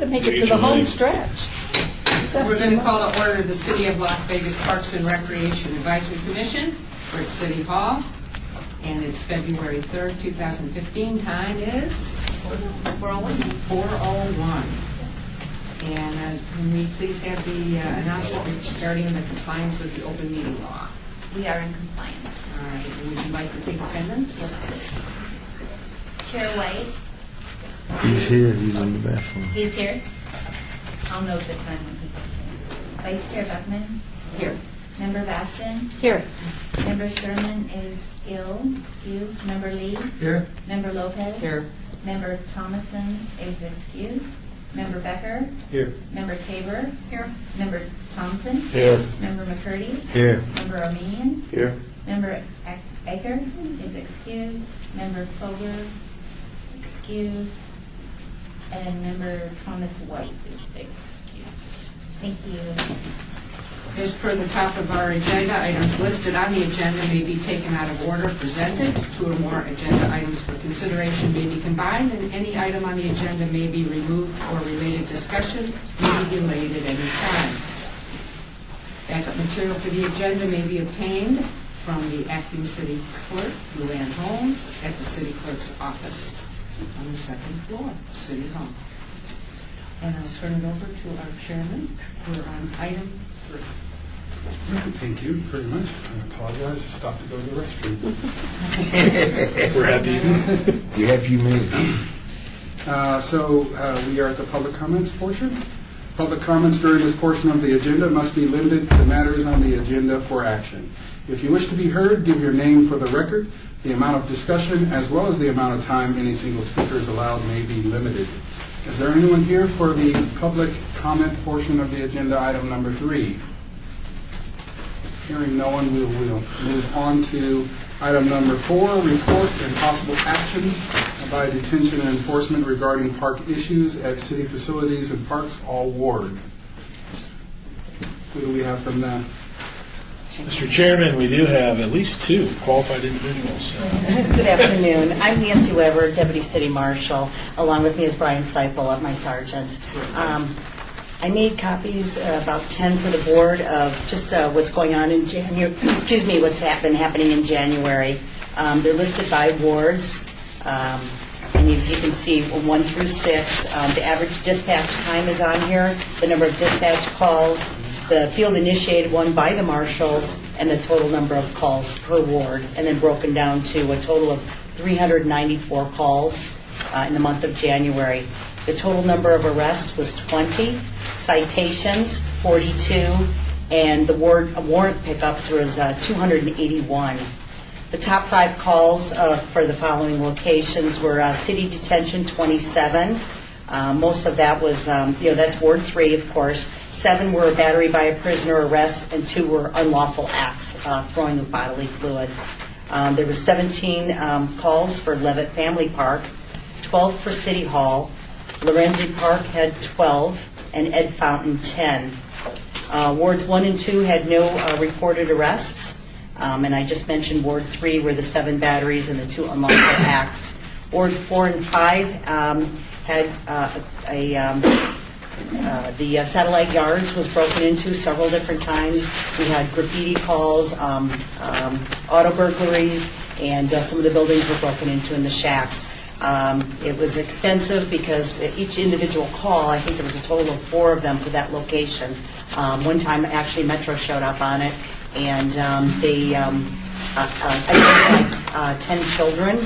to make it to the home stretch. We're going to call to order the City of Las Vegas Parks and Recreation Advisory Commission. We're at City Hall, and it's February 3rd, 2015. Time is 4:01. And can we please have the announcement regarding the compliance with the open meeting law? We are in compliance. All right, and would you like to take attendance? Chair White, He's here. He's in the bathroom. he's here. I'll note the time when he gets in. Vice Chair Beckman, Here. Member Bastian, Here. Member Sherman is ill, excused. Member Lee, Here. Member Lopez, Here. Member Thomason is excused. Member Becker, Here. Member Tabor, here. Member Thompson, Here. Member McCurdy, Here. Member Armenian, Here. Member Ecker is excused. Member Fogler, excused. And Member Thomas White is excused. Thank you. As per the top of our agenda, items listed on the agenda may be taken out of order presented. Two or more agenda items for consideration may be combined, and any item on the agenda may be removed or related discussion may be delayed at any time. Backup material for the agenda may be obtained from the acting city clerk, Luann Holmes, at the city clerk's office on the second floor, City Hall. And I'll turn it over to our chairman. We're on item 3. Thank you very much. I apologize. I stopped to go to the restroom. We're happy. We're happy you made it. We are at the public comments portion. Public comments during this portion of the agenda must be limited to matters on the agenda for action. If you wish to be heard, give your name for the record. The amount of discussion as well as the amount of time any single speaker is allowed may be limited. Is there anyone here for the public comment portion of the agenda item number 3? Hearing no one, we'll move on to item number 4, report and possible action by detention and enforcement regarding park issues at city facilities and parks, all ward. Who do we have from that? Mr. Chairman, we do have at least 2 qualified individuals. Good afternoon. I'm Nancy Weber, Deputy City Marshal. Along with me is Brian Seifel, my sergeant. I made copies, about 10 for the board, of just what's going on in January. Excuse me, what's been happening in January. They're listed by wards. And as you can see, 1 through 6, the average dispatch time is on here, the number of dispatch calls, the field-initiated one by the marshals, and the total number of calls per ward, and then broken down to a total of 394 calls in the month of January. The total number of arrests was 20, citations 42, and the warrant pickups was 281. The top 5 calls for the following locations were city detention 27. Most of that was, that's Ward 3, of course. 7 were battery by a prisoner arrests, and 2 were unlawful acts, throwing of bodily fluids. There were 17 calls for Levitt Family Park, 12 for City Hall. Lorenzi Park had 12, and Ed Fountain 10. Wards 1 and 2 had no reported arrests, and I just mentioned Ward 3 were the 7 batteries and the 2 unlawful acts. Ward 4 and 5 had the satellite yards was broken into several different times. We had graffiti calls, auto burglaries, and some of the buildings were broken into in the shacks. It was extensive because each individual call, I think there was a total of 4 of them for that location. One time, actually, Metro showed up on it, and they identified 10 children,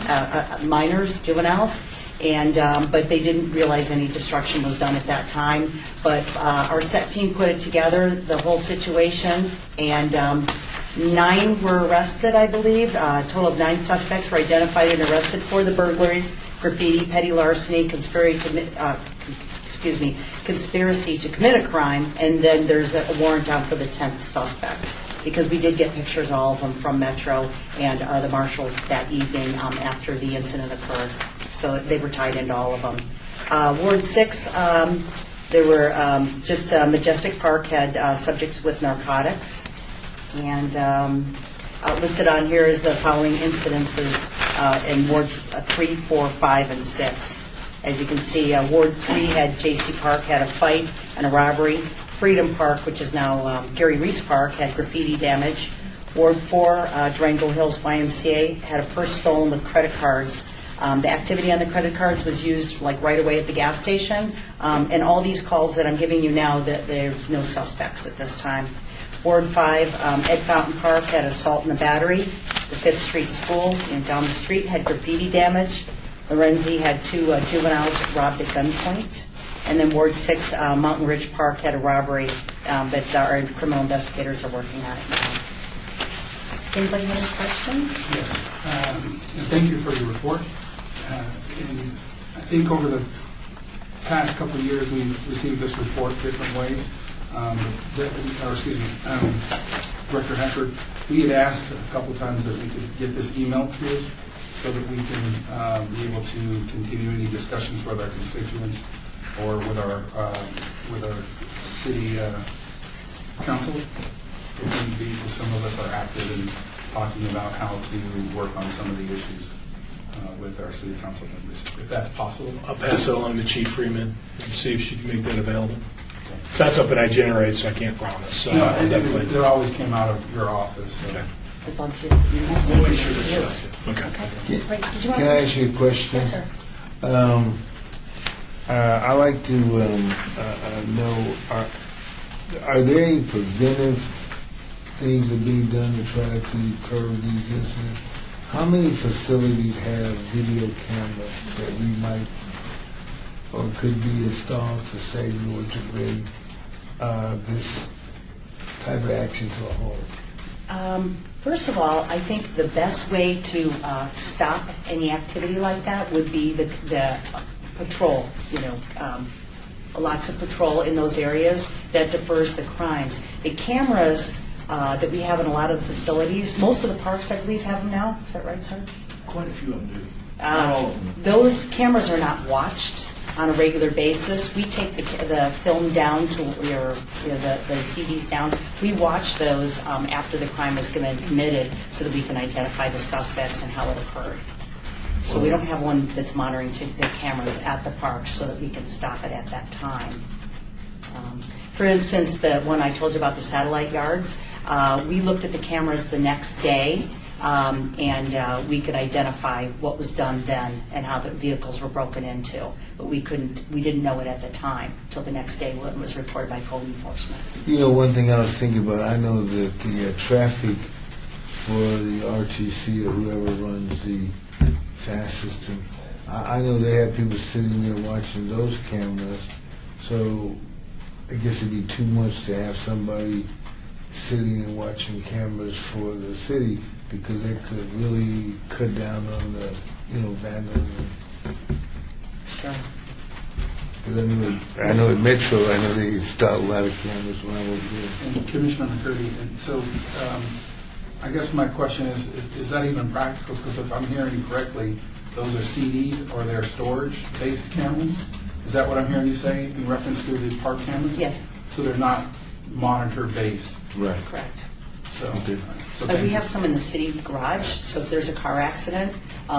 minors, juveniles, and but they didn't realize any destruction was done at that time. But our set team put it together, the whole situation, and 9 were arrested, I believe. A total of 9 suspects were identified and arrested for the burglaries, graffiti, petty larceny, conspiracy to commit a crime, and then there's a warrant out for the 10th suspect, because we did get pictures, all of them, from Metro and the marshals that evening after the incident occurred. So they were tied into all of them. Ward 6, there were just Majestic Park had subjects with narcotics, and listed on here is the following incidences in wards 3, 4, 5, and 6. As you can see, Ward 3 had J.C. Park had a fight and a robbery. Freedom Park, which is now Gary Reese Park, had graffiti damage. Ward 4, Durango Hills YMCA, had a purse stolen with credit cards. The activity on the credit cards was used like right away at the gas station. And all these calls that I'm giving you now, that there's no suspects at this time. Ward 5, Ed Fountain Park had assault and a battery. The 5th Street School down the street had graffiti damage. Lorenzi had 2 juveniles robbed at gunpoint. And then Ward 6, Mountain Ridge Park had a robbery, but our criminal investigators are working on it now. Does anybody have any questions? Yes. And thank you for your report. And I think over the past couple of years, we've received this report different ways. Director Hackford, we had asked a couple times that we could get this emailed to us so that we can be able to continue any discussions with our constituents or with our city council. It can be, because some of us are active in talking about how to work on some of the issues with our city council members, if that's possible. I'll pass it along to Chief Freeman and see if she can make that available. It's not something I generate, so I can't promise. So No, I'll it definitely. always came out of your office. So. Okay. As long as you We'll make sure that she does it. Okay. Right, did you want Can I ask you a question? Yes, sir. I like to know, are there any preventive things that are being done to try to curb these incidents? How many facilities have video cameras that we might or could be installed to say we were to bring this type of action to a halt? First of all, I think the best way to stop any activity like that would be the patrol, lots of patrol in those areas that defers the crimes. The cameras that we have in a lot of the facilities, most of the parks, I believe, have them now. Is that right, sir? Quite a few of them do. Not all of them. Those cameras are not watched on a regular basis. We take the film down to the CDs down. We watch those after the crime has been committed so that we can identify the suspects and how it occurred. So we don't have one that's monitoring the cameras at the park so that we can stop it at that time. For instance, the one I told you about, the satellite yards, we looked at the cameras the next day, and we could identify what was done then and how the vehicles were broken into. But we didn't know it at the time till the next day when it was reported by code enforcement. You know, one thing I was thinking about, I know that the traffic for the RTC or whoever runs the FAST system, I know they have people sitting there watching those cameras, so I guess it'd be too much to have somebody sitting and watching cameras for the city, because they could really cut down on the, vandalism. Sure. Because I know at Metro, I know they installed a lot of cameras when I was there. And Commissioner McCurdy, and so I guess my question is that even practical? Because if I'm hearing correctly, those are CD or they're storage-based cameras? Is that what I'm hearing you say in reference to the park cameras? Yes. So they're not monitor-based? Right. Correct. So, Okay. so We thank have you. some in the city garage, so if there's a car accident,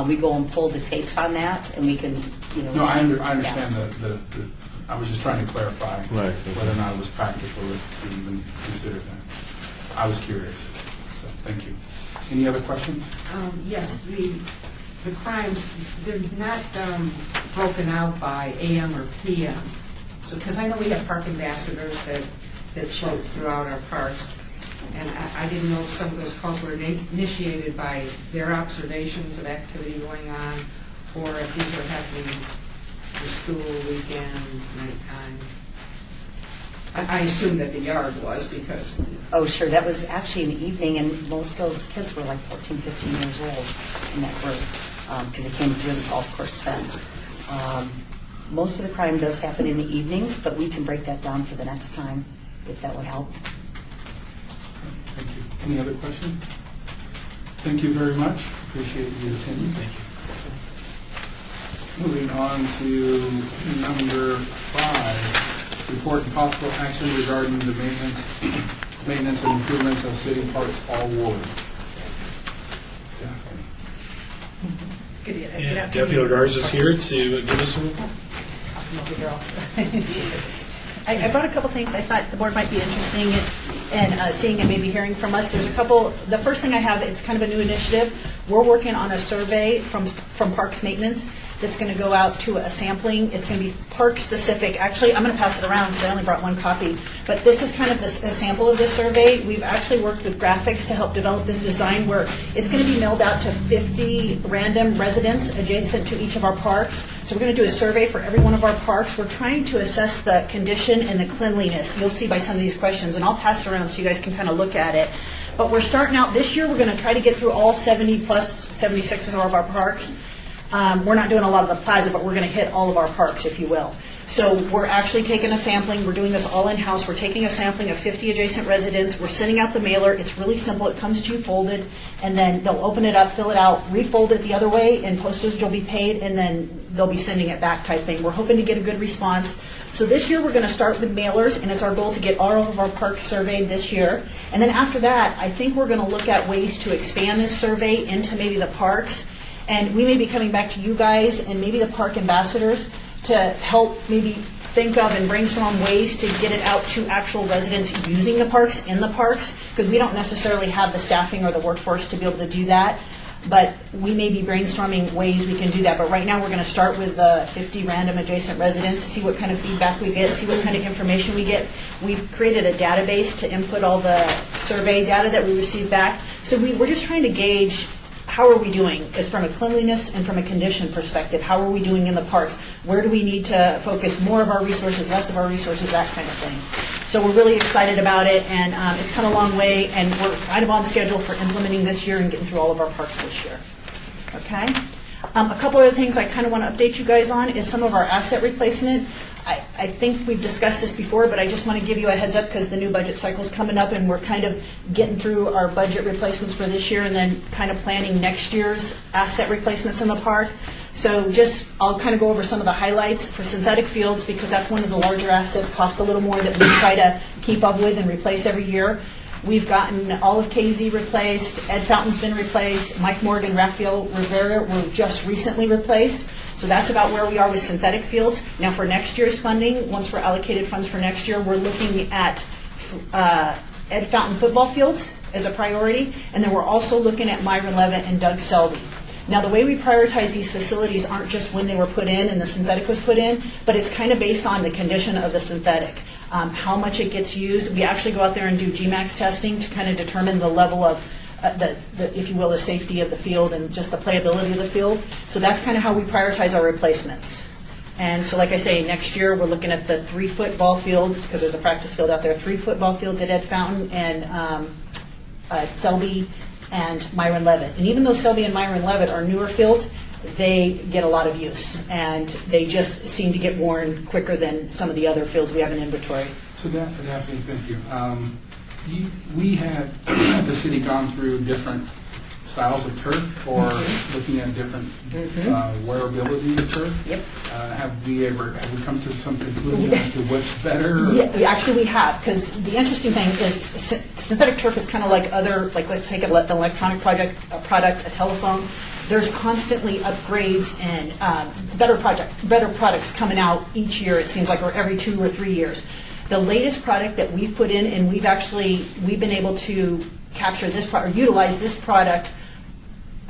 we go and pull the tapes on that, and we can, No, I see- understand yeah. the I was just trying to clarify Right. whether or not it was practical to even consider that. I was curious. So thank you. Any other questions? Yes, the crimes, they're not broken out by AM or PM. So, because I know we have park ambassadors that float throughout our parks, and I didn't know if some of those calls were initiated by their observations of activity going on, or if these are happening for school, weekends, nighttime. I assume that the yard was, because Oh, sure, that was actually in the evening, and most of those kids were like 14, 15 years old in that group, because it came through the golf course fence. Most of the crime does happen in the evenings, but we can break that down for the next time, if that would help. Thank you. Any other questions? Thank you very much. Appreciate your attending. Thank you. Moving on to number 5, report and possible action regarding the maintenance and improvements of city parks all wards. Daphne. Yeah, Deputy Garza's here to give us a report. I brought a couple things I thought the board might be interesting in seeing and maybe hearing from us. There's a couple. The first thing I have, it's kind of a new initiative. We're working on a survey from Parks Maintenance that's going to go out to a sampling. It's going to be park specific. Actually, I'm going to pass it around because I only brought one copy. But this is kind of a sample of this survey. We've actually worked with graphics to help develop this design where it's going to be mailed out to 50 random residents adjacent to each of our parks. So we're going to do a survey for every one of our parks. We're trying to assess the condition and the cleanliness. You'll see by some of these questions, and I'll pass it around so you guys can kind of look at it. But we're starting out this year. We're going to try to get through all 70 plus 76 of our parks. We're not doing a lot of the plaza, but we're going to hit all of our parks, if you will. So we're actually taking a sampling. We're doing this all in-house. We're taking a sampling of 50 adjacent residents. We're sending out the mailer. It's really simple. It comes to you folded, and then they'll open it up, fill it out, refold it the other way, and postage will be paid, and then they'll be sending it back type thing. We're hoping to get a good response. So this year we're going to start with mailers, and it's our goal to get all of our parks surveyed this year. And then after that, I think we're going to look at ways to expand this survey into maybe the parks. And we may be coming back to you guys and maybe the park ambassadors to help maybe think of and brainstorm ways to get it out to actual residents using the parks in the parks, because we don't necessarily have the staffing or the workforce to be able to do that. But we may be brainstorming ways we can do that. But right now we're going to start with the 50 random adjacent residents, see what kind of feedback we get, see what kind of information we get. We've created a database to input all the survey data that we receive back. So we're just trying to gauge how are we doing as from a cleanliness and from a condition perspective. How are we doing in the parks? Where do we need to focus more of our resources, less of our resources, that kind of thing. So we're really excited about it, and it's come a long way, and we're kind of on schedule for implementing this year and getting through all of our parks this year. Okay? A couple other things I kind of want to update you guys on is some of our asset replacement. I think we've discussed this before, but I just want to give you a heads up because the new budget cycle is coming up and we're kind of getting through our budget replacements for this year and then kind of planning next year's asset replacements in the park. So I'll kind of go over some of the highlights for synthetic fields because that's one of the larger assets, cost a little more that we try to keep up with and replace every year. We've gotten all of KZ replaced, Ed Fountain's been replaced, Mike Morgan, Rafael Rivera were just recently replaced. So that's about where we are with synthetic fields. Now for next year's funding, once we're allocated funds for next year, we're looking at Ed Fountain football fields as a priority, and then we're also looking at Myron Levitt and Doug Selby. Now the way we prioritize these facilities aren't just when they were put in and the synthetic was put in, but it's kind of based on the condition of the synthetic. How much it gets used. We actually go out there and do GMAX testing to kind of determine the level of, if you will, the safety of the field and just the playability of the field. So that's kind of how we prioritize our replacements. And so like I say, next year we're looking at the 3 football fields, because there's a practice field out there, 3 football fields at Ed Fountain and Selby and Myron Levitt. And even though Selby and Myron Levitt are newer fields, they get a lot of use, and they just seem to get worn quicker than some of the other fields we have in inventory. So Daphne, thank you. We had the city gone through different styles of turf or looking at different wearability of turf? Yep. Have we come to some conclusion as to what's better? Yeah, actually we have, because the interesting thing is synthetic turf is kind of like other, like let's take the electronic product, a telephone. There's constantly upgrades and better products coming out each year, it seems like, or every 2 or 3 years. The latest product that we've put in, and we've been able to capture this product, or utilize this product.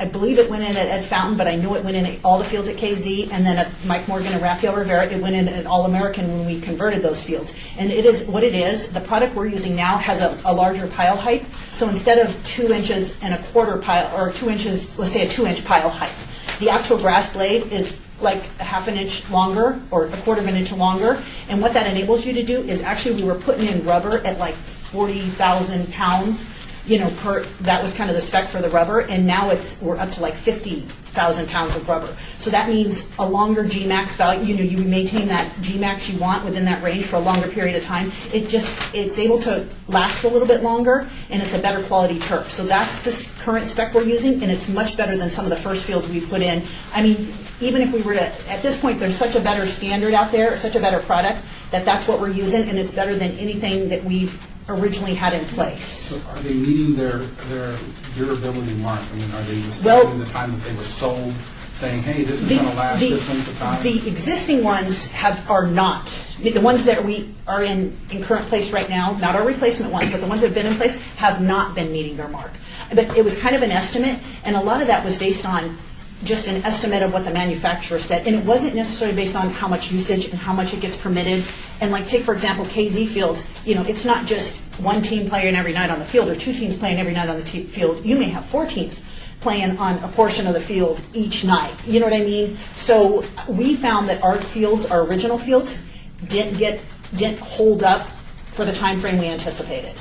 I believe it went in at Ed Fountain, but I know it went in at all the fields at KZ, and then at Mike Morgan and Rafael Rivera, it went in at All-American when we converted those fields. And it is what it is. The product we're using now has a larger pile height. So instead of 2 inches and a quarter pile, or 2 inches, let's say a 2-inch pile height, the actual grass blade is like a half an inch longer or a quarter of an inch longer. And what that enables you to do is actually we were putting in rubber at like 40,000 pounds. That was kind of the spec for the rubber, and now we're up to like 50,000 pounds of rubber. So that means a longer Gmax value. You maintain that Gmax you want within that range for a longer period of time. It's able to last a little bit longer, and it's a better quality turf. So that's the current spec we're using, and it's much better than some of the first fields we put in. I mean, even if we were to, at this point, there's such a better standard out there, such a better product, that's what we're using, and it's better than anything that we've originally had in place. So are they meeting their durability mark? I mean, are they respecting the time that they were sold saying, hey, this is going to last this length of time? The existing ones are not. The ones that we are in current place right now, not our replacement ones, but the ones that have been in place, have not been meeting their mark. But it was kind of an estimate, and a lot of that was based on just an estimate of what the manufacturer said, and it wasn't necessarily based on how much usage and how much it gets permitted. And like, take for example KZ Fields, it's not just one team playing every night on the field or two teams playing every night on the field. You may have four teams playing on a portion of the field each night. You know what I mean? So we found that our fields, our original fields, didn't hold up for the time frame we anticipated.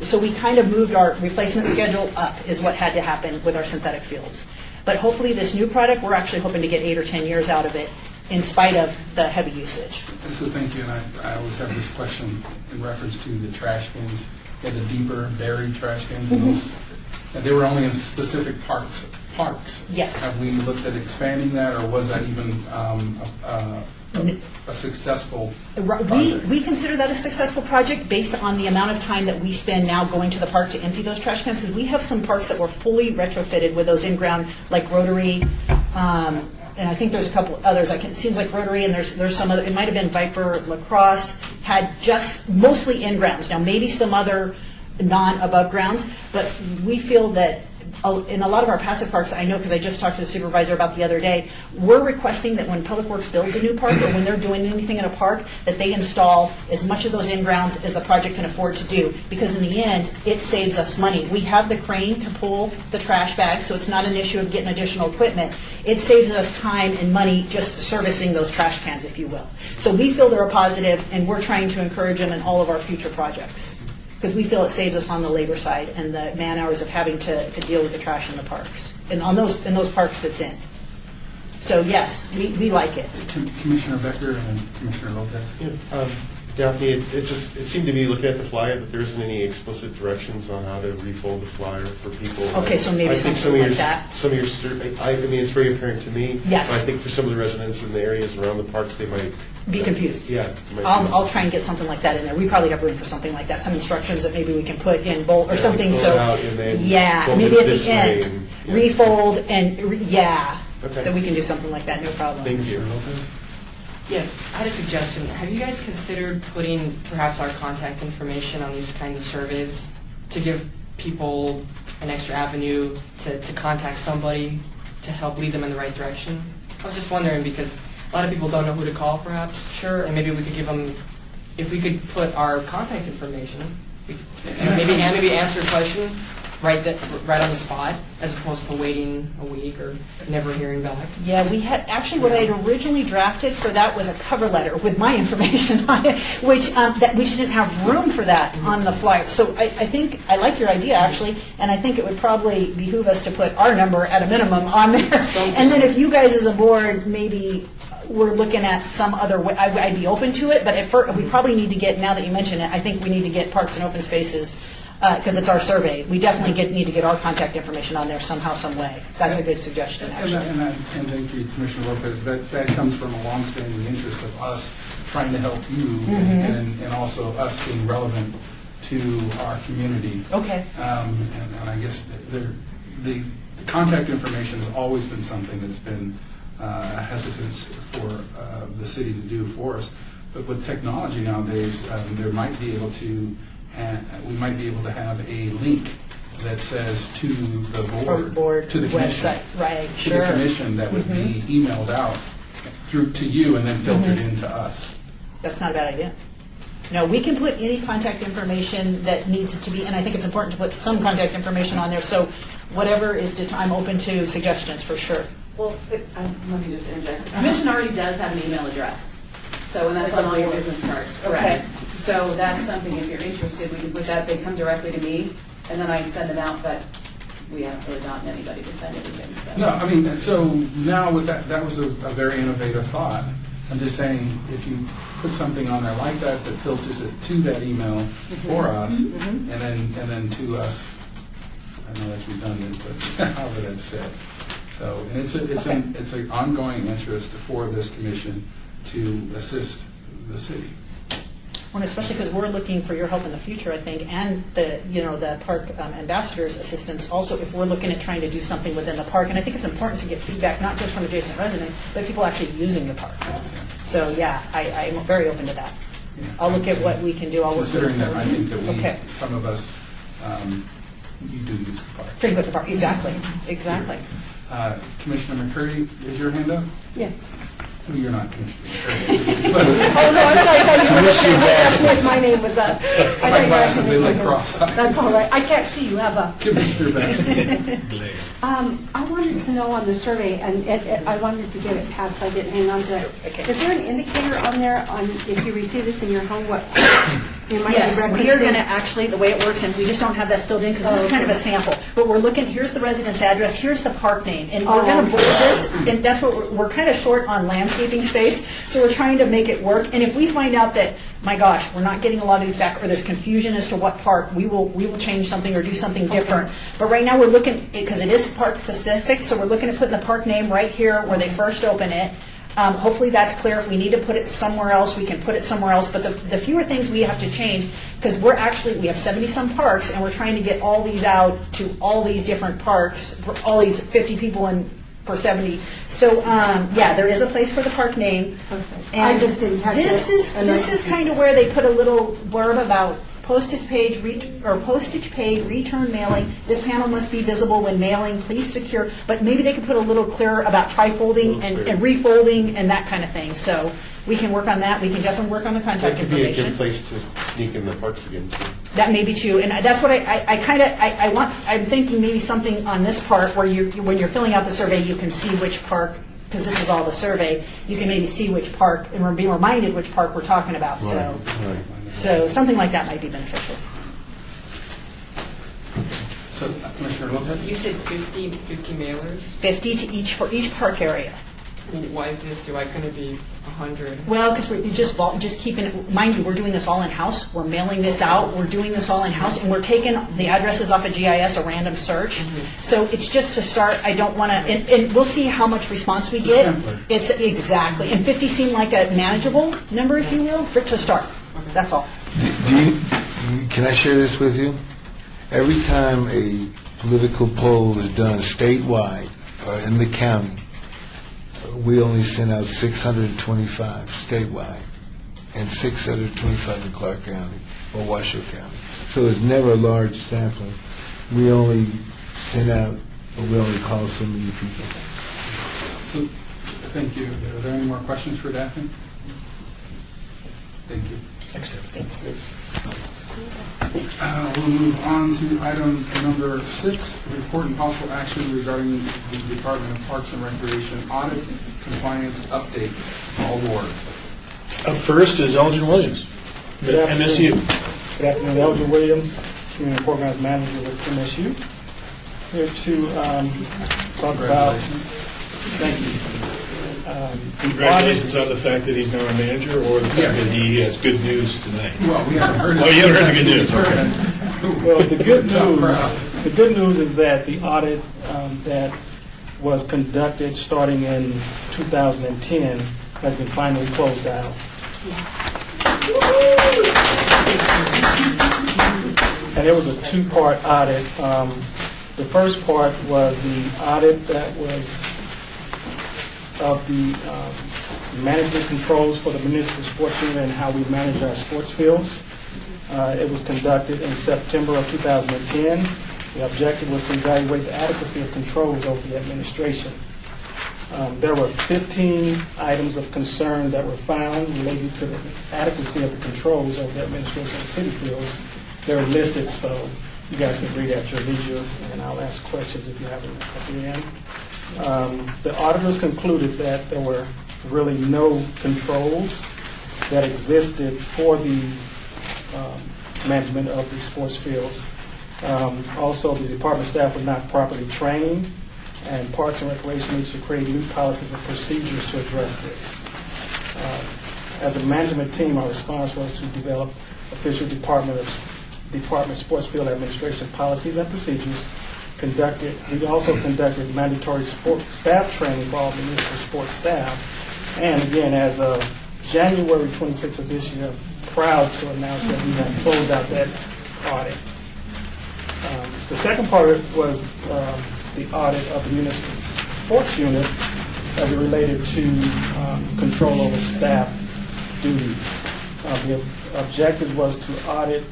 So we kind of moved our replacement schedule up, is what had to happen with our synthetic fields. But hopefully this new product, we're actually hoping to get 8 or 10 years out of it in spite of the heavy usage. So thank you, and I always have this question in reference to the trash cans. They had the deeper buried trash cans, and they were only in specific parks. Yes. Have we looked at expanding that, or was that even a successful project? We consider that a successful project based on the amount of time that we spend now going to the park to empty those trash cans, because we have some parks that were fully retrofitted with those in-ground, like Rotary, and I think there's a couple others. It seems like Rotary, and there's some other, it might have been Viper Lacrosse, had just mostly in-grounds. Now, maybe some other non-above grounds, but we feel that in a lot of our passive parks, I know because I just talked to the supervisor about the other day, we're requesting that when Public Works builds a new park or when they're doing anything in a park, that they install as much of those in-grounds as the project can afford to do, because in the end, it saves us money. We have the crane to pull the trash bags, so it's not an issue of getting additional equipment. It saves us time and money just servicing those trash cans, if you will. So we feel they're a positive, and we're trying to encourage them in all of our future projects, because we feel it saves us on the labor side and the man hours of having to deal with the trash in the parks, and in those parks that's in. So yes, we like it. Commissioner Becker and Commissioner Lopez. Yeah, Daphne, it seemed to me, looking at the flyer, that there isn't any explicit directions on how to refold the flyer for people. Okay, so maybe I think something like that. Some of your, I mean, it's very apparent to me. Yes. But I think for some of the residents in the areas around the parks, they might Be confused. Yeah. might I'll try and get something like that in there. We probably have room for something like that. Some instructions that maybe we can put in bold or Yeah, something. pull So it out and then yeah, fold maybe it at this the way end, and- yeah. refold and yeah. Okay. So we can do something like that. No problem. Thank you. Commissioner Lopez. Yes, I had a suggestion. Have you guys considered putting perhaps our contact information on these kinds of surveys to give people an extra avenue to contact somebody to help lead them in the right direction? I was just wondering because a lot of people don't know who to call perhaps. Sure. And maybe we could give them, if we could put our contact information, maybe answer a question right on the spot, as opposed to waiting a week or never hearing back. Yeah, we had actually what I had originally drafted for that was a cover letter with my information on it, which that we just didn't have room for that on the flyer. So I think I like your idea actually, and I think it would probably behoove us to put our number at a minimum on there. And then if you guys as a board maybe we're looking at some other way, I'd be open to it. But at first, we probably need to get, now that you mention it, I think we need to get Parks and Open Spaces. Because it's our survey, we definitely need to get our contact information on there somehow, some way. That's a good suggestion, actually. And thank you, Commissioner Lopez. That comes from a longstanding interest of us trying to help you and also us being relevant to our community. Okay. And I guess the contact information has always been something that's been a hesitance for the city to do for us. But with technology nowadays, there might be able to. We might be able to have a link that says to the board, to the commission, website, right? to Sure. the commission that would be emailed out through to you and then filtered into us. That's not a bad idea. No, we can put any contact information that needs to be, and I think it's important to put some contact information on there. So whatever is, I'm open to suggestions for sure. Well, let me just interject. The commission already does have an email address. So, and that's on all your business cards. Correct. Okay. So that's something, if you're interested, we can put that, they come directly to me, and then I send them out, but we haven't really gotten anybody to send anything, so. No, I mean, so now with that was a very innovative thought. I'm just saying, if you put something on there like that filters it to that email for us, and then to us, I know that's redundant, but however that's said. So, and it's an ongoing interest for this commission to assist the city. Well, especially because we're looking for your help in the future, I think, and the, the park ambassador's assistance also, if we're looking at trying to do something within the park. And I think it's important to get feedback, not just from adjacent residents, but people actually using the park. So, yeah, I'm very open to that. Yeah. I'll look at what we can do. I'll work with Considering that, I think that Okay. some of us, you do use the park. Frequent the park, exactly. Commissioner McCurdy, is your hand up? Yeah. Well, you're not Commissioner McCurdy. Oh, no, I'm sorry, I thought you were saying if my name was up. I My thought you were glasses, asking they me my look name. cross-eyed. That's all right. I can't see you. Have a. Commissioner Benson. I wanted to know on the survey, and I wanted to get it passed, so I didn't hang on to it. Okay. Is there an indicator on there on if you receive this in your home, what it might Yes, be we are referencing? going to actually, the way it works, and we just don't have that filled in because this is kind of a sample, but we're looking, here's the resident's address, here's the park name, and we're going to board this, and that's what we're kind of short on landscaping space, so we're trying to make it work, and if we find out that, my gosh, we're not getting a lot of these back, or there's confusion as to what park, we will change something or do something different. But right now, we're looking, because it is park specific, so we're looking at putting the park name right here where they first open it. Hopefully that's clear. If we need to put it somewhere else, we can put it somewhere else. But the fewer things we have to change, because we have 70-some parks, and we're trying to get all these out to all these different parks, for all these 50 people and for 70. So, there is a place for the park name. Okay. And I just didn't catch this it. This is kind of where they put a little blurb about postage paid, return mailing. This panel must be visible when mailing. Please secure. But maybe they could put a little clearer about trifolding and refolding and that kind of thing. So we can work on that. We can definitely work on the That contact could be a information. good place to sneak in the parks again, too. That may be too, and that's what I'm thinking maybe something on this part where when you're filling out the survey, you can see which park, because this is all the survey, you can maybe see which park and be reminded which park we're talking about. So something like that might be beneficial. So, Commissioner Lopez? You said 50 mailers? 50 for each park area. Why 50? Why couldn't it be 100? Well, because we just keeping it, mind you, we're doing this all in-house. We're mailing this out. We're doing this all in-house, and we're taking the addresses off of GIS, a random search. So it's just to start. I don't want to, and we'll see how much response we get. Simpler. It's exactly, and 50 seemed like a manageable number, if you will, to start. That's all. Can I share this with you? Every time a political poll is done statewide or in the county, we only send out 625 statewide and 625 in Clark County or Washoe County. So it's never a large sampling. We only send out, but we only call so many people. So, thank you. Are there any more questions for Daphne? Thank you. Thanks, Deb. We'll move on to item number 6, report and possible action regarding the Department of Parks and Recreation audit compliance update, all wards. Up first is Elgin Williams, Good MSU. Good afternoon, Elgin Williams, Community Programs Manager with MSU. Here to talk about, thank you. Congratulations on the fact that he's now a manager, or the fact that he has good news tonight. Well, we haven't heard it. Oh, you haven't heard the good news. Okay. Well, the good news is that the audit that was conducted starting in 2010 has been finally closed out. And it was a two-part audit. The first part was the audit that was of the management controls for the municipal sports unit and how we manage our sports fields. It was conducted in September of 2010. The objective was to evaluate the adequacy of controls over the administration. There were 15 items of concern that were found related to the adequacy of the controls over the administration of city fields. They're listed, so you guys can read at your leisure, and I'll ask questions if you have any at the end. The auditors concluded that there were really no controls that existed for the management of the sports fields. Also, the department staff was not properly trained, and Parks and Recreation needs to create new policies and procedures to address this. As a management team, our response was to develop official department sports field administration policies and procedures. We also conducted mandatory staff training for all municipal sports staff. And again, as of January 26th of this year, proud to announce that we have closed out that audit. The second part was the audit of the municipal sports unit as it related to control over staff duties. The objective was to audit,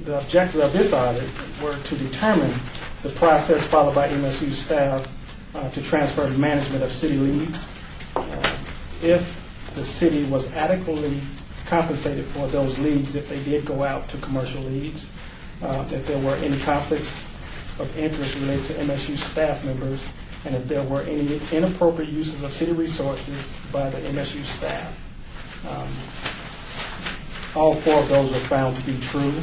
the objective of this audit were to determine the process followed by MSU staff to transfer management of city leagues, if the city was adequately compensated for those leagues if they did go out to commercial leagues, if there were any conflicts of interest related to MSU staff members, and if there were any inappropriate uses of city resources by the MSU staff. All four of those were found to be true,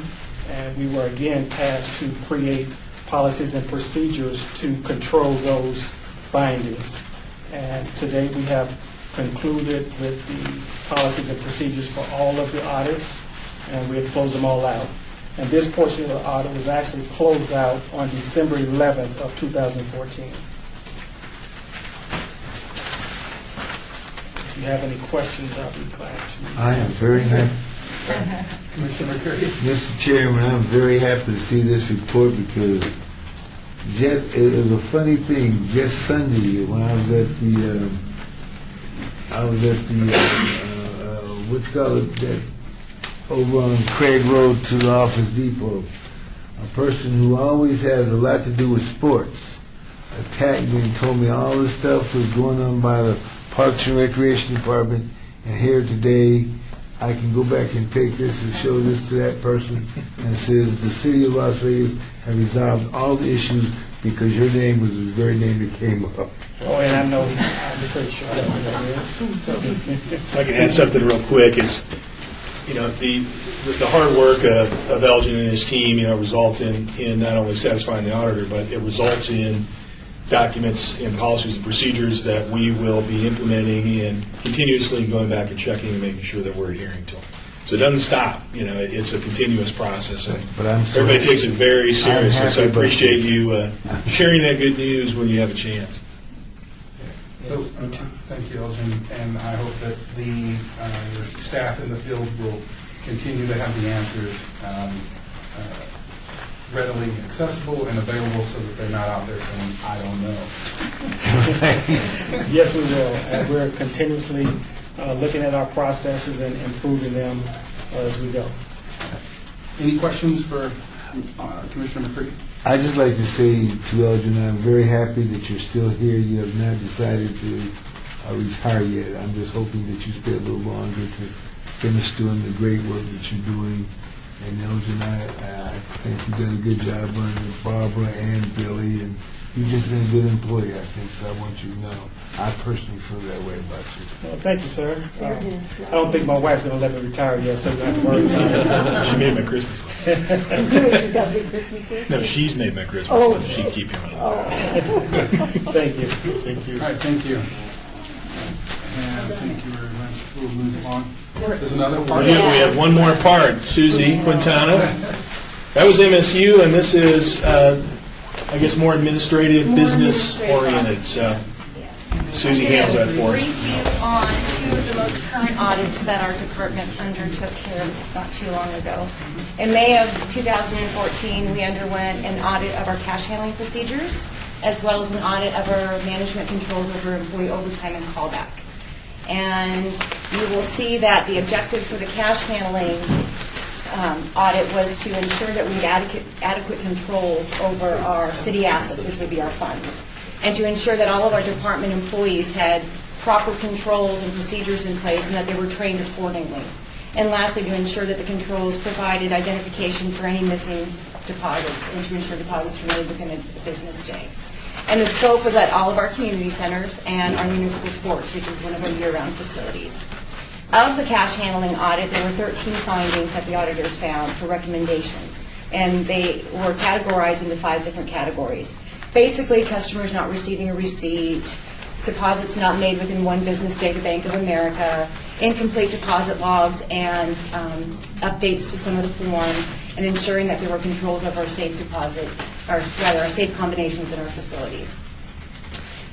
and we were again tasked to create policies and procedures to control those findings. And today we have concluded with the policies and procedures for all of the audits, and we have closed them all out. And this portion of the audit was actually closed out on December 11th of 2014. If you have any questions, I'll be glad to. I am very happy. Commissioner McCurdy. Mr. Chairman, I'm very happy to see this report because it was a funny thing. Just Sunday, when I was at the, what you call it, that over on Craig Road to the Office Depot, a person who always has a lot to do with sports attacked me and told me all this stuff was going on by the Parks and Recreation Department, and here today I can go back and take this and show this to that person and it says the city of Las Vegas has resolved all the issues because your name was the very name that came up. Oh, and I know, I'm pretty sure I know who that is. If I can add something real quick, it's, you know, the hard work of Elgin and his team, you know, results in not only satisfying the auditor, but it results in documents and policies and procedures that we will be implementing and continuously going back and checking and making sure that we're adhering to them. So it doesn't stop. You know, it's a continuous process. And But I'm so everybody takes it very seriously. I'm So I happy about appreciate this. you sharing that good news when you have a chance. So, thank you, Elgin, and I hope that your staff in the field will continue to have the answers readily accessible and available so that they're not out there saying, I don't know. Yes, we will. And we're continuously looking at our processes and improving them as we go. Any questions for Commissioner McCready? I'd just like to say to Elgin, I'm very happy that you're still here. You have not decided to retire yet. I'm just hoping that you stay a little longer to finish doing the great work that you're doing. And Elgin, I think you've done a good job running with Barbara and Billy, and you've just been a good employee, I think, so I want you to know. I personally feel that way about you. Well, thank you, sir. I don't think my wife's going to let me retire yet, so you don't have to worry about it. She made my Christmas list. Christmas Eve? No, she's made my Christmas Oh. list. She'd keep him on. Thank you. Thank you. All right, thank you. And thank you very much. We'll move along. There's another part. We have one more part. Susie Quintana. That was MSU, and this is, I guess, more administrative, business-oriented. So Susie handles that for us. Review on two of the most current audits that our department undertook here not too long ago. In May of 2014, we underwent an audit of our cash handling procedures, as well as an audit of our management controls over employee overtime and callback. And you will see that the objective for the cash handling audit was to ensure that we had adequate controls over our city assets, which would be our funds, and to ensure that all of our department employees had proper controls and procedures in place and that they were trained accordingly. And lastly, to ensure that the controls provided identification for any missing deposits and to ensure deposits were made within a business day. And the scope was at all of our community centers and our municipal sports, which is one of our year-round facilities. Of the cash handling audit, there were 13 findings that the auditors found for recommendations, and they were categorized into 5 different categories. Basically, customers not receiving a receipt, deposits not made within one business day to Bank of America, incomplete deposit logs, and updates to some of the forms, and ensuring that there were controls of our safe deposits, or rather our safe combinations in our facilities.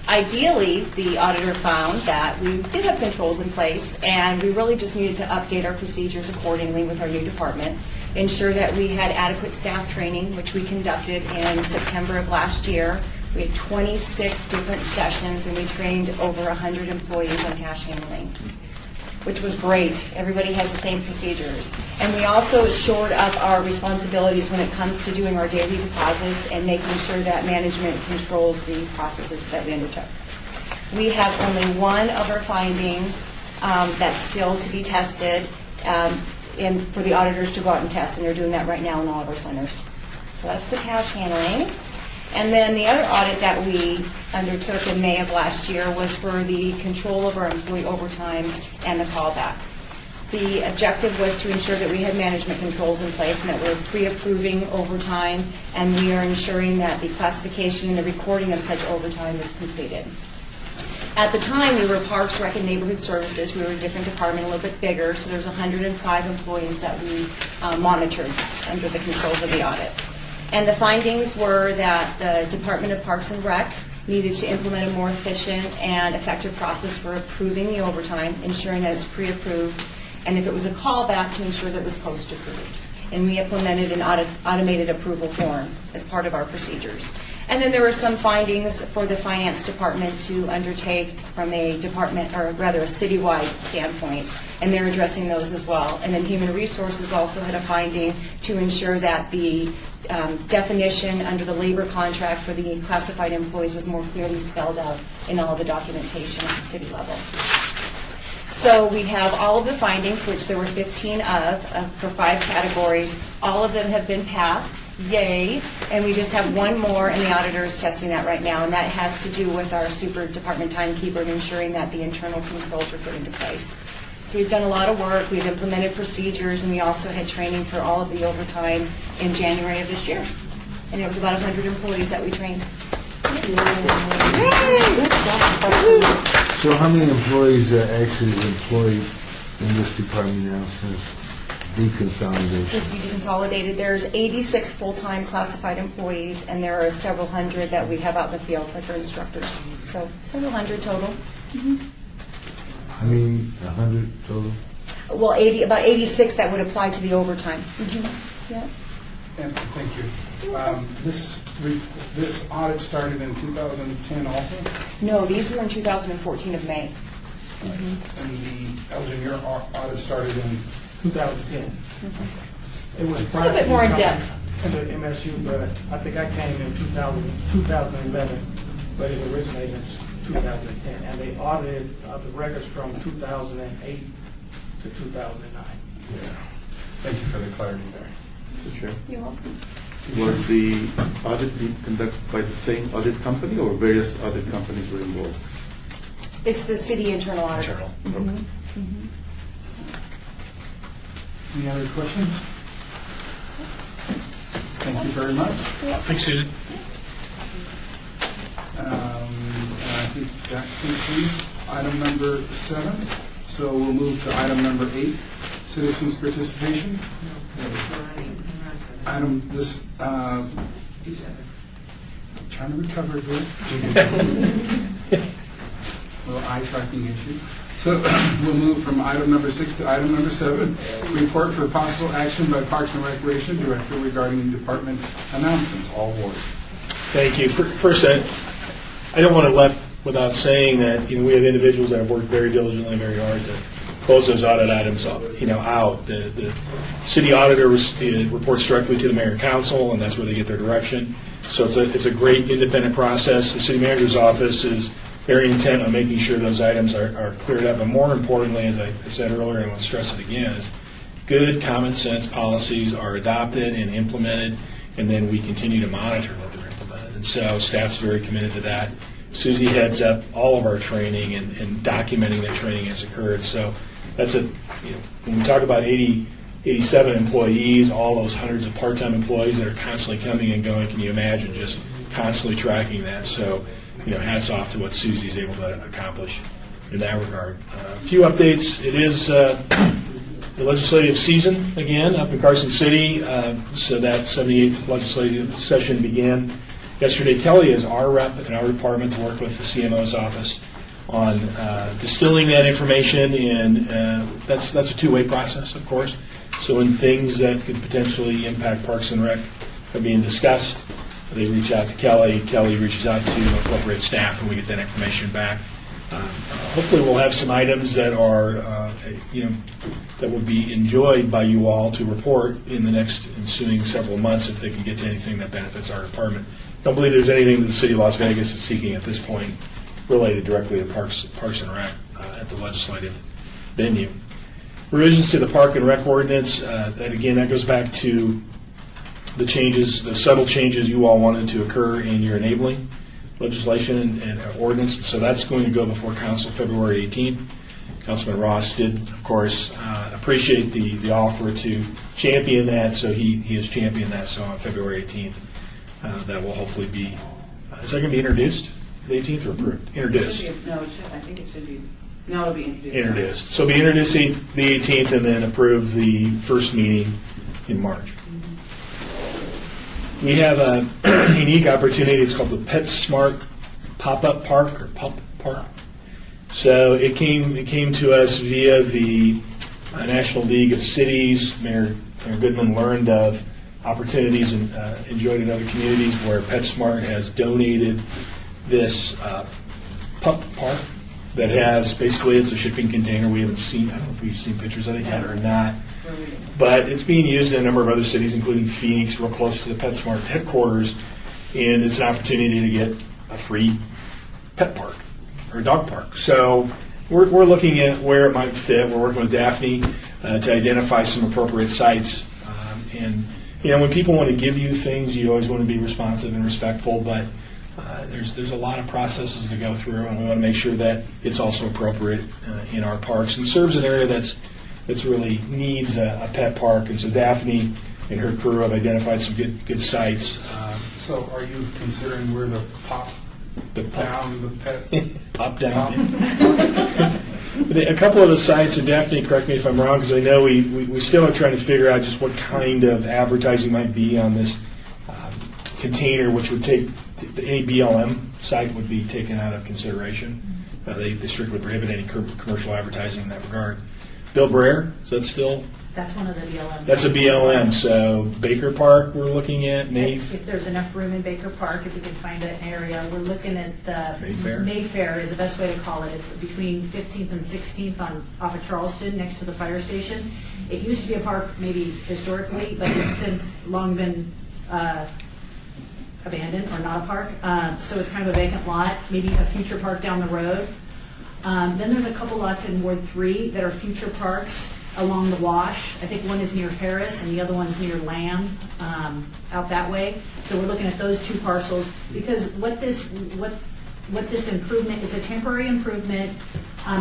Ideally, the auditor found that we did have controls in place, and we really just needed to update our procedures accordingly with our new department, ensure that we had adequate staff training, which we conducted in September of last year. We had 26 different sessions, and we trained over 100 employees on cash handling, which was great. Everybody has the same procedures. And we also shored up our responsibilities when it comes to doing our daily deposits and making sure that management controls the processes that we undertook. We have only one of our findings that's still to be tested and for the auditors to go out and test, and they're doing that right now in all of our centers. So that's the cash handling. And then the other audit that we undertook in May of last year was for the control of our employee overtime and the callback. The objective was to ensure that we had management controls in place and that we're pre-approving overtime, and we are ensuring that the classification and the recording of such overtime is completed. At the time, we were Parks, Rec, and Neighborhood Services. We were a different department, a little bit bigger, so there's 105 employees that we monitored under the controls of the audit. And the findings were that the Department of Parks and Rec needed to implement a more efficient and effective process for approving the overtime, ensuring that it's pre-approved, and if it was a callback, to ensure that it was post-approved. And we implemented an automated approval form as part of our procedures. And then there were some findings for the finance department to undertake from a department, or rather a citywide standpoint, and they're addressing those as well. And then Human Resources also had a finding to ensure that the definition under the labor contract for the classified employees was more clearly spelled out in all the documentation at the city level. So we have all of the findings, which there were 15 for 5 categories. All of them have been passed. Yay. And we just have one more, and the auditor is testing that right now, and that has to do with our super department timekeeper and ensuring that the internal controls are put into place. So we've done a lot of work. We've implemented procedures, and we also had training for all of the overtime in January of this year. And it was about 100 employees that we trained. So how many employees are actually employed in this department now since deconsolidation? Since we deconsolidated, there's 86 full-time classified employees, and there are several hundred that we have out in the field, like our instructors. So several hundred total. I mean, 100 total? Well, about 86 that would apply to the overtime. Yeah. And thank you. This audit started in 2010 also? No, these were in 2014 of May. And the Elgin, your audit started in 2010. It was a little bit more in depth. Into MSU, but I think I came in 2011, but it originated in 2010, and they audited the records from 2008 to 2009. Yeah. Thank you for the clarity there. Mr. Chair. You're welcome. Was the audit being conducted by the same audit company, or various audit companies were involved? It's the city internal audit. Internal. Any other questions? Thank you very much. Thanks, Susan. I think that concludes item number 7. So we'll move to item number 8, citizens' participation. Item this, trying to recover here. Little eye tracking issue. So we'll move from item number 6 to item number 7, report for possible action by Parks and Recreation Director regarding department announcements, all wards. Thank you. First, I don't want to left without saying that we have individuals that have worked very diligently, very hard to close those audit items out. The city auditor reports directly to the mayor and council, and that's where they get their direction. So it's a great independent process. The city manager's office is very intent on making sure those items are cleared up. But more importantly, as I said earlier, and I want to stress it again, is good common sense policies are adopted and implemented, and then we continue to monitor that they're implemented. And so staff's very committed to that. Susie heads up all of our training and documenting that training has occurred. So that's when we talk about 87 employees, all those hundreds of part-time employees that are constantly coming and going, can you imagine just constantly tracking that? So, hats off to what Susie's able to accomplish in that regard. A few updates. It is the legislative season again up in Carson City. So that 78th legislative session began Yesterday, Kelly is our rep in our department to work with the CMO's office on distilling that information, and that's a two-way process, of course. So when things that could potentially impact Parks and Rec are being discussed, they reach out to Kelly. Kelly reaches out to appropriate staff, and we get that information back. Hopefully, we'll have some items that are, that will be enjoyed by you all to report in the next ensuing several months if they can get to anything that benefits our department. Don't believe there's anything that the city of Las Vegas is seeking at this point related directly to Parks and Rec at the legislative venue. Revisions to the Park and Rec ordinance, that goes back to the changes, the subtle changes you all wanted to occur in your enabling legislation and ordinance. So that's going to go before Council February 18th. Councilman Ross did, of course, appreciate the offer to champion that, so he has championed that. So on February 18th, that will hopefully be, is that going to be introduced, the 18th, or approved? Introduced. No, it should, I think it should be, no, it'll be introduced. Introduced. So be introduced the 18th and then approved the first meeting in March. We have a unique opportunity. It's called the PetSmart Pop-Up Park or Pup Park. So it came to us via the National League of Cities. Mayor Goodman learned of opportunities and enjoyed in other communities where PetSmart has donated this pup park that has basically, it's a shipping container. We haven't seen, I don't know if we've seen pictures of it yet or not. But it's being used in a number of other cities, including Phoenix, real close to the PetSmart headquarters, and it's an opportunity to get a free pet park or a dog park. So we're looking at where it might fit. We're working with Daphne to identify some appropriate sites. And when people want to give you things, you always want to be responsive and respectful, but there's a lot of processes to go through, and we want to make sure that it's also appropriate in our parks and serves an area that's really needs a pet park. And so Daphne and her crew have identified some good sites. So are you considering where the pop down, the pet? Pop down. A couple of the sites, and Daphne, correct me if I'm wrong, because I know we still are trying to figure out just what kind of advertising might be on this container, which would take, any BLM site would be taken out of consideration. They strictly prohibit any commercial advertising in that regard. Bill Brer, is that still? That's one of the BLM. That's a BLM. So Baker Park, we're looking at If there's enough room in Baker Park, if we can find an area, we're looking at the Mayfair is the best way to call it. It's between 15th and 16th off of Charleston, next to the fire station. It used to be a park, maybe historically, but it's since long been abandoned or not a park. So it's kind of a vacant lot, maybe a future park down the road. Then there's a couple lots in Ward 3 that are future parks along the wash. I think one is near Harris and the other one's near Lamb, out that way. So we're looking at those two parcels because what this improvement, it's a temporary improvement.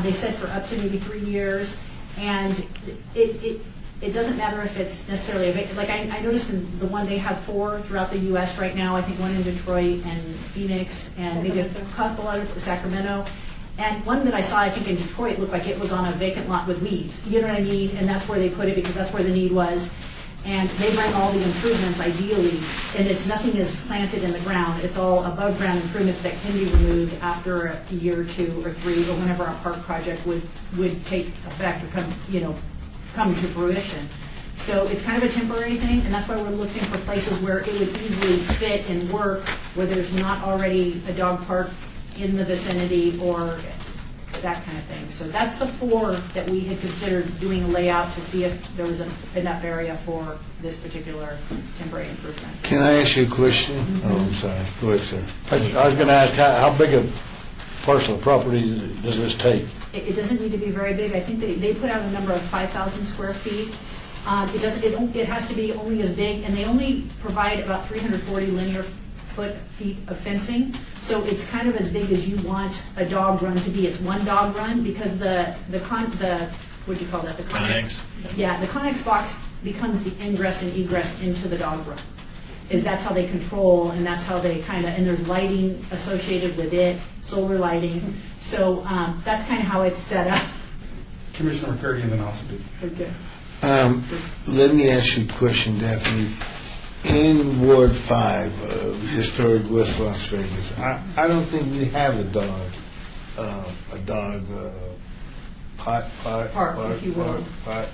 They said for up to maybe 3 years, and it doesn't matter if it's necessarily like I noticed in the one they have 4 throughout the U.S. right now. I think one in Detroit and Phoenix and maybe a couple other Sacramento. And one that I saw, I think in Detroit, looked like it was on a vacant lot with weeds. You know what I mean? And that's where they put it because that's where the need was. And they bring all the improvements ideally, and it's nothing is planted in the ground. It's all above ground improvements that can be removed after a year or 2 or 3, or whenever a park project would take effect or come to fruition. So it's kind of a temporary thing, and that's why we're looking for places where it would easily fit and work, where there's not already a dog park in the vicinity or that kind of thing. So that's the 4 that we had considered doing a layout to see if there was enough area for this particular temporary improvement. Can I ask you a question? Oh, I'm sorry. Go ahead, sir. I was going to ask, how big a parcel of property does this take? It doesn't need to be very big. I think they put out a number of 5,000 square feet. It has to be only as big, and they only provide about 340 linear feet of fencing. So it's kind of as big as you want a dog run to be. It's one dog run because the what do you call that? The Connex. Yeah, the Connex box becomes the ingress and egress into the dog run. That's how they control, and that's how they and there's lighting associated with it, solar lighting. So that's kind of how it's set up. Commissioner McCurdy and then I'll speak. Okay. Let me ask you a question, Daphne. in Ward 5 of historic West Las Vegas, I don't think we have a dog park, if you will. park.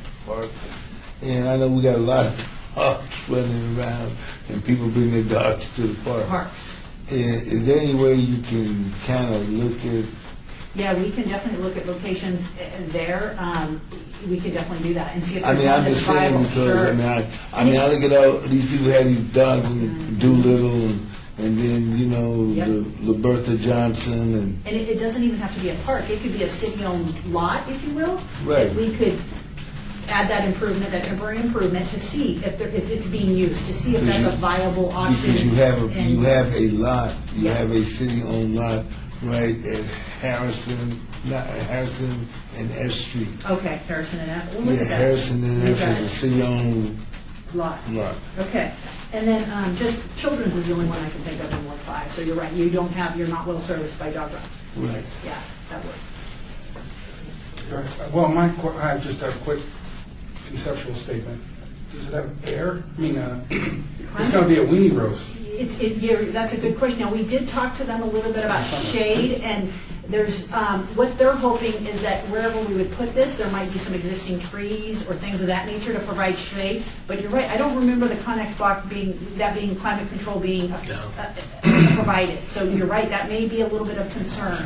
And I know we got a lot of dogs running around, and people bring their dogs to the park. Parks. Is there any way you can kind of look at? Yeah, we can definitely look at locations there. We can definitely do that and see if I there's mean, one I'm that's just saying viable. because Sure. I look at all these people had these dogs and Doolittle and then Yep. the Bertha Johnson and And it doesn't even have to be a park. It could be a city-owned lot, if you will. Right. We could add that improvement, that temporary improvement, to see if it's being used, to see if Because that's a you- viable option. because you have And- a lot, you Yeah. have a city-owned lot right at Harrison and F Street. Okay, Harrison and F. We'll look Yeah, at that. Harrison and F Okay. is a city-owned Lot. lot. Okay. And then just Children's is the only one I can think of in Ward 5. So you're right, you're not well serviced by dog runs. Right. Yeah, that would. Well, I have just a quick conceptual statement. Does it have air? I mean, it's going to be a weenie roast. That's a good question. Now, we did talk to them a little bit about shade, and there's, what they're hoping is that wherever we would put this, there might be some existing trees or things of that nature to provide shade. But you're right, I don't remember the Connex block being climate control being provided. So you're right, that may be a little bit of concern.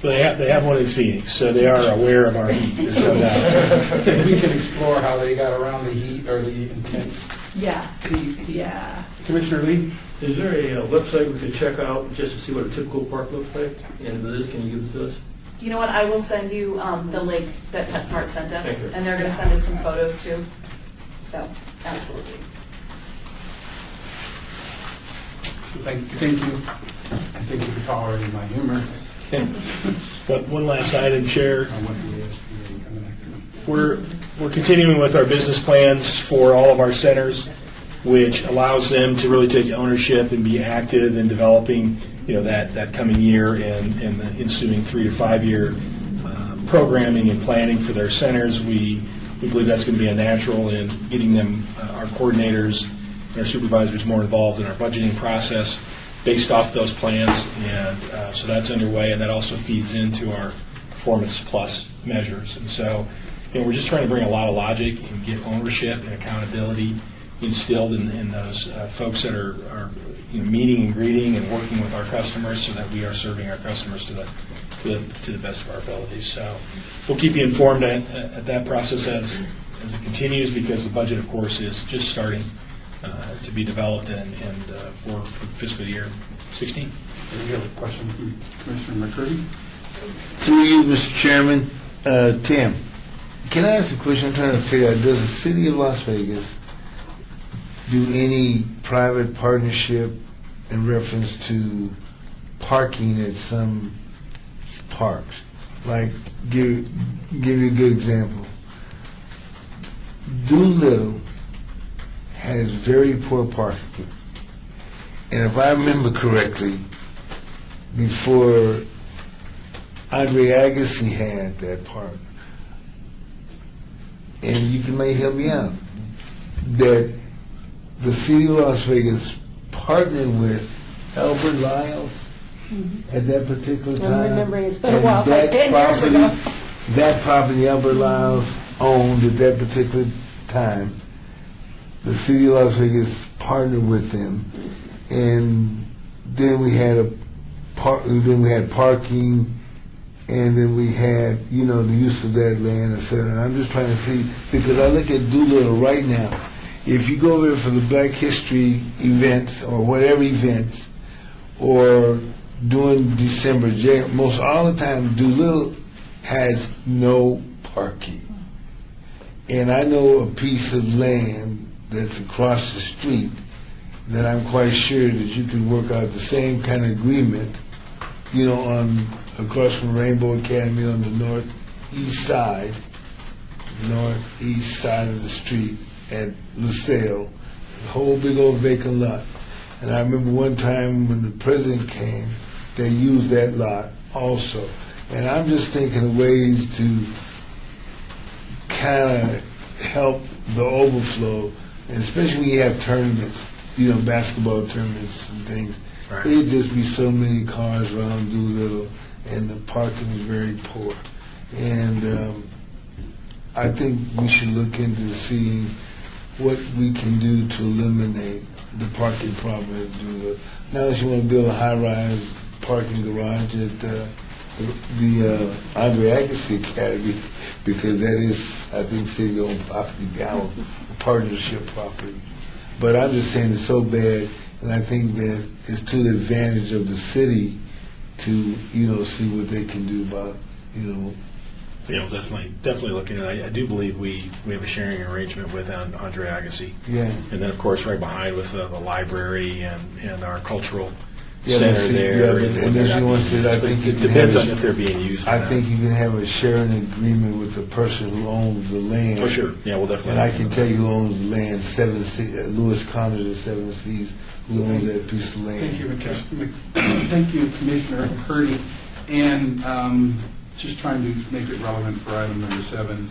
They have one in Phoenix, so they are aware of our heat, there's no doubt. We can explore how they got around the heat or the intense Yeah. heat. Yeah. Commissioner Lee? Is there a website we could check out just to see what a typical park looks like? And Liz, can you give it to us? You know what, I will send you the link that PetSmart sent us, Thank you. and they're going to send us some photos too. So, absolutely. So thank you. And thank you for tolerating my humor. But one last item, Chair. I went to the SBA coming after me. We're continuing with our business plans for all of our centers, which allows them to really take ownership and be active in developing, that coming year and the ensuing 3 to 5 year programming and planning for their centers. We believe that's going to be a natural in getting them, our coordinators and our supervisors, more involved in our budgeting process based off those plans, and so that's underway, and that also feeds into our Performance Plus measures. And so, we're just trying to bring a lot of logic and get ownership and accountability instilled in those folks that are meeting and greeting and working with our customers, so that we are serving our customers to the best of our abilities. So we'll keep you informed at that process as it continues, because the budget, of course, is just starting to be developed and for fiscal year 16. Do you have a question from Commissioner McCurdy? Through you, Mr. Chairman, Tim, can I ask a question? I'm trying to figure out, does the city of Las Vegas do any private partnership in reference to parking at some parks? Like, give you a good example. Doolittle has very poor parking. And if I remember correctly, before Andre Agassi had that park, and you may help me out, that the city of Las Vegas partnered with Albert Lyles at that particular time. I'm remembering, it's been a And while, like 10 years ago. That property Albert Lyles owned at that particular time, the city of Las Vegas partnered with them, and then we had parking, and then we had, the use of that land, et cetera. And I'm just trying to see, because I look at Doolittle right now. If you go there for the Black History events or whatever events, or during December, most all the time, Doolittle has no parking. And I know a piece of land that's across the street that I'm quite sure that you can work out the same kind of agreement, across from Rainbow Academy on the northeast side of the street at LaSalle, a whole big old vacant lot. And I remember one time when the president came, they used that lot also. And I'm just thinking of ways to kind of help the overflow And especially when you have tournaments, basketball tournaments and things. Right. There'd just be so many cars around Doolittle, and the parking is very poor. And I think we should look into seeing what we can do to eliminate the parking problem at Doolittle. Now that you want to build a high-rise parking garage at the Andre Agassi Academy, because that is, I think, city-owned property now, partnership property. But I'm just saying it's so bad, and I think that it's to the advantage of the city to, see what they can do about, Definitely looking at it. I do believe we have a sharing arrangement with Andre Agassi. Yeah. And then, of course, right behind with the library and our cultural Yeah, center but see, there. yeah, but- and there's nuances. I think you it can depends have on a- if they're being used or I not. think you can have a sharing agreement with the person who owns the land. Oh, sure. Yeah, we'll definitely. And I can tell you who owns the land, Lewis Connors of Seven Seas, who owns that piece of land. Thank you, Commissioner McCurdy. And just trying to make it relevant for item number 7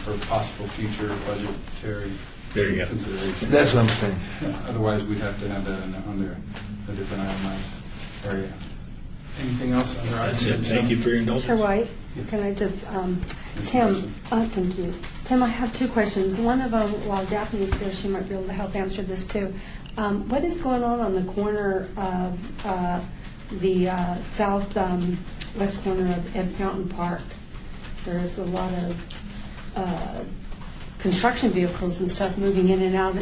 for possible future budgetary There you go. consideration. That's what I'm saying. Yeah, otherwise, we'd have to have that under a different itemized area. Anything else under item That's it. number Thank you 7? for your indulgence. Chair White, can I just, Tim, thank you. Tim, I have 2 questions. One of them, while Daphne is here, she might be able to help answer this too. What is going on the corner of the southwest corner of Ed Fountain Park? There's a lot of construction vehicles and stuff moving in and out.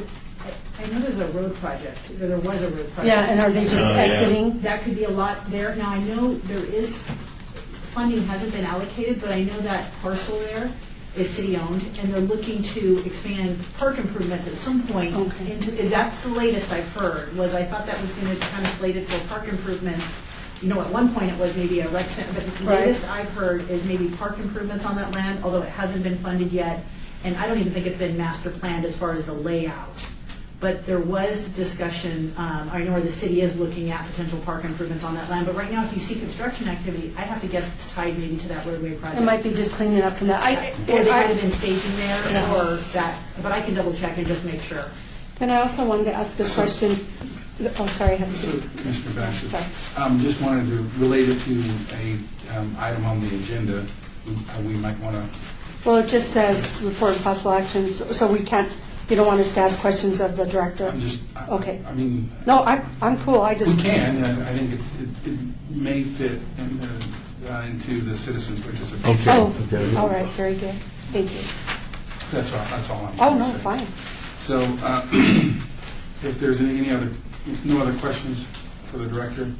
I know there's a road project, or there was a road project. Yeah, and are they just exiting? That could be a lot there. Now, I know there is, funding hasn't been allocated, but I know that parcel there is city-owned, and they're looking to expand park improvements at some point. Okay. That's the latest I've heard, was I thought that was going to kind of slated for park improvements. At one point it was maybe a rec center, but the Right. latest I've heard is maybe park improvements on that land, although it hasn't been funded yet. And I don't even think it's been master planned as far as the layout. But there was discussion, I know where the city is looking at potential park improvements on that land, but right now, if you see construction activity, I have to guess it's tied maybe to that roadway project. It might be just cleaning up from that. Or they might have been staging there, or that, but I can double check and just make sure. Then I also wanted to ask a question. Oh, sorry, I had So, to. Commissioner Baxter, Sorry. just wanted to relate it to a item on the agenda. We might want to. Well, it just says report of possible action, so we can't, you don't want us to ask questions of the director? Okay. I mean, No, I'm cool, I just. we can. I think it may fit into the citizens' participation. Oh, all right, very good. Thank you. That's all I'm Oh, trying no, to say. fine. So, if there's no other questions for the director,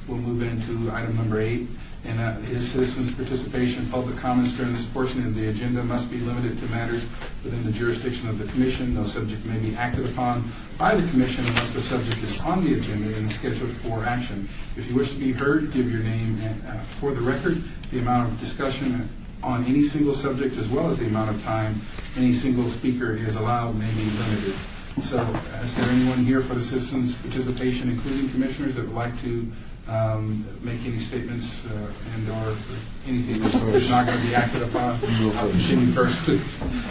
we'll move into item number 8. And that is citizens' participation. Public comments during this portion of the agenda must be limited to matters within the jurisdiction of the commission. No subject may be acted upon by the commission unless the subject is on the agenda and is scheduled for action. If you wish to be heard, give your name for the record. The amount of discussion on any single subject, as well as the amount of time any single speaker is allowed, may be limited. So, is there anyone here for the citizens' participation, including commissioners, that would like to make any statements and/or anything that's not going to be acted upon? I'll continue first.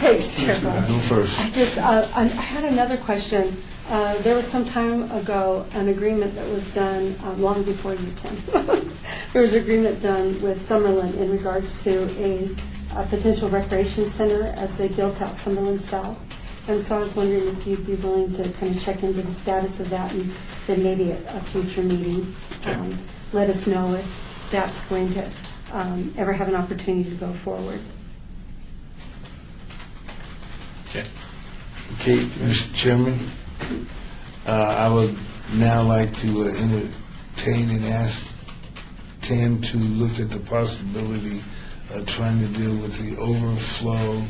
Thanks, Chair. Go first. I had another question. There was some time ago an agreement that was done, long before you, Tim. There was an agreement done with Summerlin in regards to a potential recreation center as they built out Summerlin South. And so I was wondering if you'd be willing to kind of check into the status of that, and then maybe at a future meeting, let us know if that's going to ever have an opportunity to go forward. Okay. Okay, Mr. Chairman, I would now like to entertain and ask Tim to look at the possibility of trying to deal with the overflow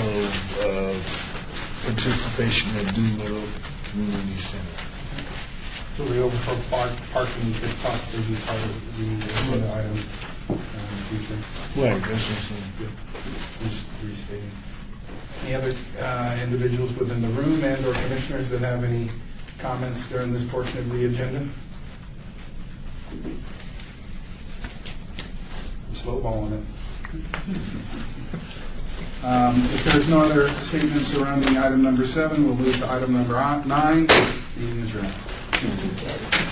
of participation at Doolittle Community Center. So the overflow parking could possibly be part of the agenda item in the future. Right, that's what I'm saying. Just restating. Any other individuals within the room and/or commissioners that have any comments during this portion of the agenda? I'm slow balling it. If there's no other statements surrounding item number 7, we'll move to item number 9. Meeting adjourned.